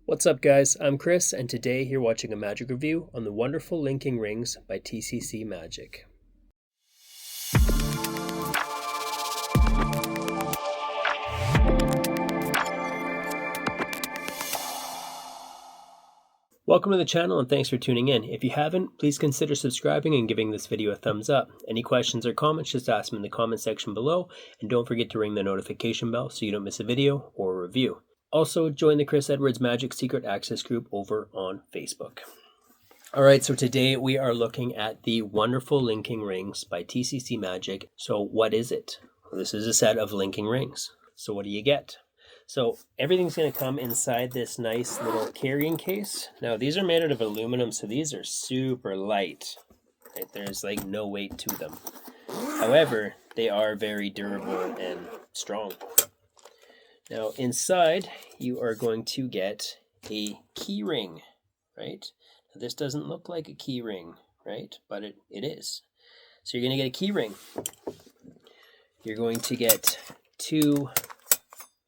What's up guys, I'm Chris and today you're watching a magic review on the wonderful linking rings by TCC Magic. Welcome to the channel and thanks for tuning in. If you haven't, please consider subscribing and giving this video a thumbs up. Any questions or comments, just ask them in the comment section below, and don't forget to ring the notification bell so you don't miss a video or review. Also, join the Chris Edwards Magic Secret Access group over on Facebook. Alright, so today we are looking at the wonderful linking rings by TCC Magic. So what is it? Well, this is a set of linking rings. So what do you get? So everything's going to come inside this nice little carrying case. Now these are made out of aluminum, so these are super light. Right? There's like no weight to them. However, they are very durable and strong. Now inside you are going to get a key ring, right? Now, this doesn't look like a key ring, right? But it is. So you're going to get a key ring. You're going to get two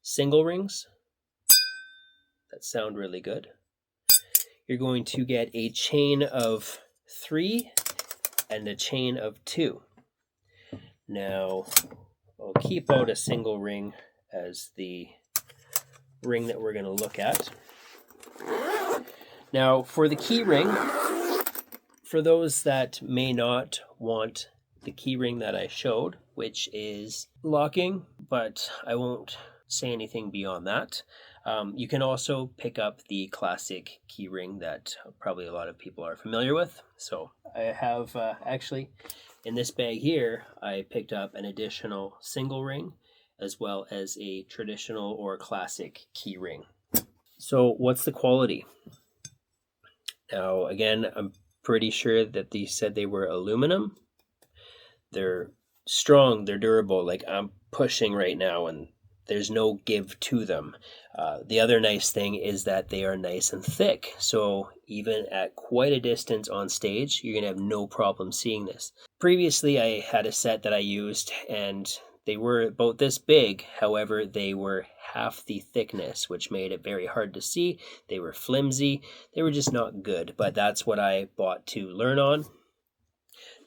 single rings that sound really good. You're going to get a chain of 3 and a chain of 2. Now, I'll keep out a single ring as the ring that we're going to look at. Now, for the key ring, for those that may not want the key ring that I showed, which is locking, but I won't say anything beyond that. You can also pick up the classic key ring that probably a lot of people are familiar with. So I have actually in this bag here, I picked up an additional single ring as well as a traditional or classic key ring. So what's the quality? Now again, I'm pretty sure that they said they were aluminum. They're strong, they're durable. Like I'm pushing right now and there's no give to them. The other nice thing is that they are nice and thick. So even at quite a distance on stage, you're gonna have no problem seeing this. Previously, I had a set that I used and they were about this big. However, they were half the thickness, which made it very hard to see. They were flimsy. They were just not good, but that's what I bought to learn on.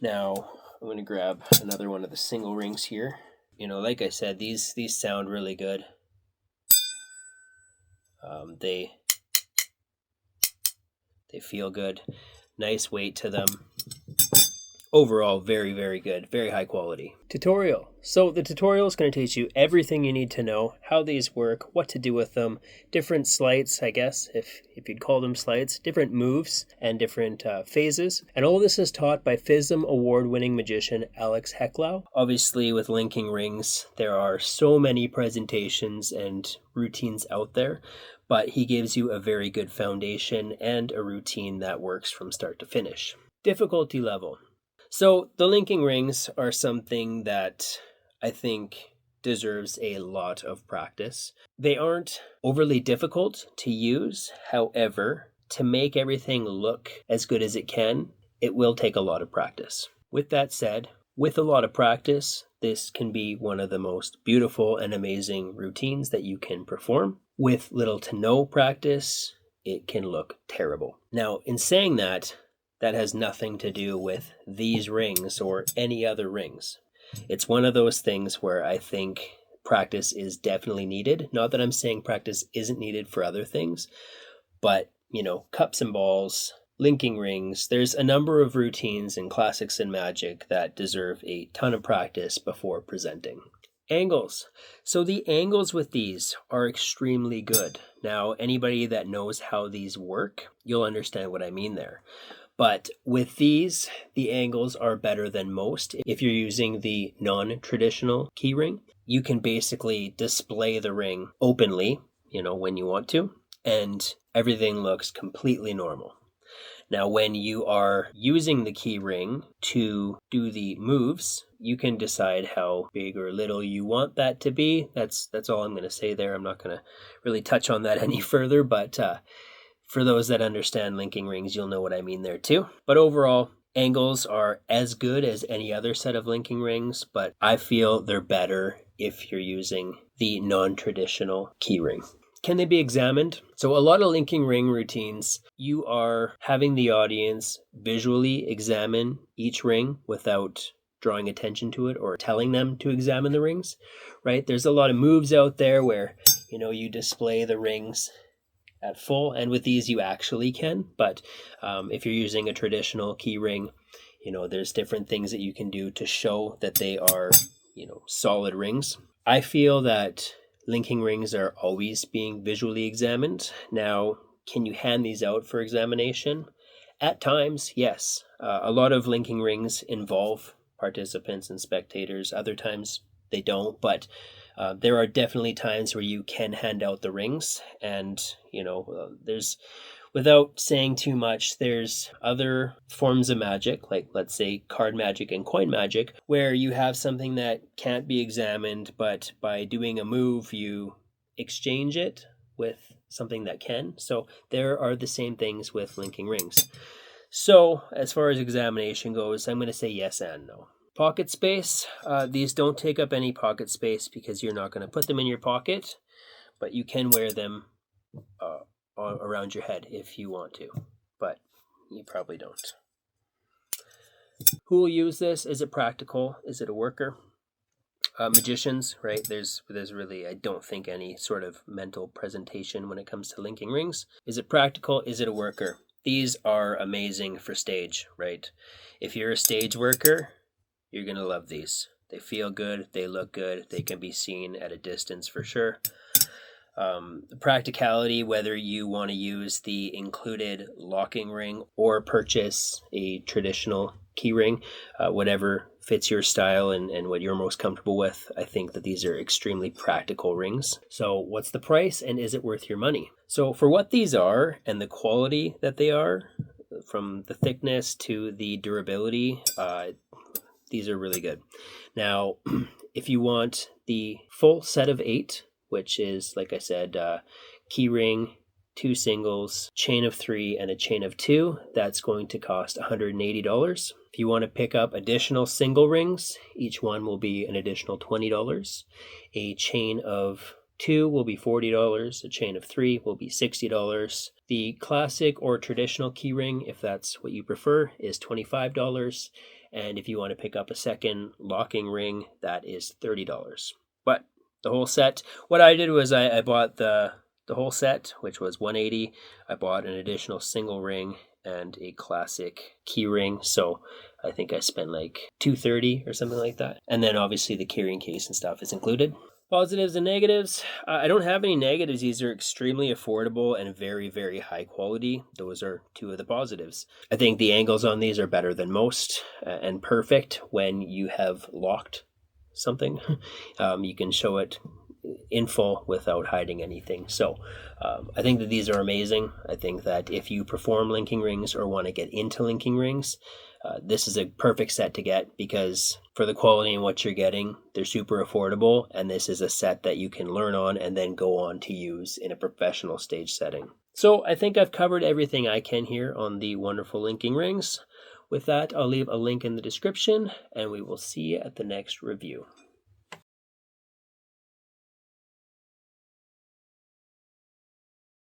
Now, I'm gonna grab another one of the single rings here. You know, like I said, these sound really good. They feel good. Nice weight to them. Overall, very, very good. Very high quality. Tutorial. So the tutorial is going to teach you everything you need to know, how these work, what to do with them, different sleights, I guess, if you'd call them sleights, different moves and different phases. And all this is taught by FISM award-winning magician Alex Hecklau. Obviously, with linking rings, there are so many presentations and routines out there, but he gives you a very good foundation and a routine that works from start to finish. Difficulty level. So the linking rings are something that I think deserves a lot of practice. They aren't overly difficult to use. However, to make everything look as good as it can, it will take a lot of practice. With that said, with a lot of practice, this can be one of the most beautiful and amazing routines that you can perform. With little to no practice, it can look terrible. Now, in saying that, that has nothing to do with these rings or any other rings. It's one of those things where I think practice is definitely needed. Not that I'm saying practice isn't needed for other things, but, you know, cups and balls, linking rings, there's a number of routines and classics in magic that deserve a ton of practice before presenting. Angles. So the angles with these are extremely good. Now, anybody that knows how these work, you'll understand what I mean there. But with these, the angles are better than most. If you're using the non-traditional key ring, you can basically display the ring openly, you know, when you want to, and everything looks completely normal. Now, when you are using the key ring to do the moves, you can decide how big or little you want that to be. That's all I'm going to say there. I'm not going to really touch on that any further, but for those that understand linking rings, you'll know what I mean there too. But overall, angles are as good as any other set of linking rings, but I feel they're better if you're using the non-traditional key ring. Can they be examined? So a lot of linking ring routines, you are having the audience visually examine each ring without drawing attention to it or telling them to examine the rings, right? There's a lot of moves out there where, you display the rings at full, and with these you actually can, but if you're using a traditional key ring, there's different things that you can do to show that they are, solid rings. I feel that linking rings are always being visually examined. Now, can you hand these out for examination? At times, yes. A lot of linking rings involve participants and spectators. Other times they don't, but there are definitely times where you can hand out the rings, and there's, without saying too much, there's other forms of magic, like let's say card magic and coin magic, where you have something that can't be examined, but by doing a move, you exchange it with something that can. So there are the same things with linking rings. So as far as examination goes, I'm going to say yes and no. Pocket space, these don't take up any pocket space because you're not going to put them in your pocket, but you can wear them around your head if you want to, but you probably don't. Who will use this? Is it practical? Is it a worker? Magicians, right? There's really, I don't think, any sort of mental presentation when it comes to linking rings. Is it practical? Is it a worker? These are amazing for stage, right? If you're a stage worker, you're going to love these. They feel good. They look good. They can be seen at a distance for sure. Practicality, whether you want to use the included locking ring or purchase a traditional key ring, whatever fits your style and what you're most comfortable with, I think that these are extremely practical rings. So what's the price, and is it worth your money? So for what these are and the quality that they are, from the thickness to the durability, these are really good. Now, if you want the full set of 8, which is, like I said, key ring, 2 singles, chain of 3, and a chain of 2, that's going to cost $180. If you want to pick up additional single rings, each one will be an additional $20. A chain of 2 will be $40. A chain of 3 will be $60. The classic or traditional key ring, if that's what you prefer, is $25. And if you want to pick up a second locking ring, that is $30. But the whole set, what I did was I bought the whole set, which was $180. I bought an additional single ring and a classic key ring. So I think I spent like $230 or something like that. And then obviously the carrying case and stuff is included. Positives and negatives. I don't have any negatives. These are extremely affordable and very, very high quality. Those are 2 of the positives. I think the angles on these are better than most and perfect when you have locked something. You can show it in full without hiding anything. So I think that these are amazing. I think that if you perform linking rings or want to get into linking rings, this is a perfect set to get, because for the quality and what you're getting, they're super affordable, and this is a set that you can learn on and then go on to use in a professional stage setting. So I think I've covered everything I can here on the wonderful linking rings. With that, I'll leave a link in the description, and we will see you at the next review.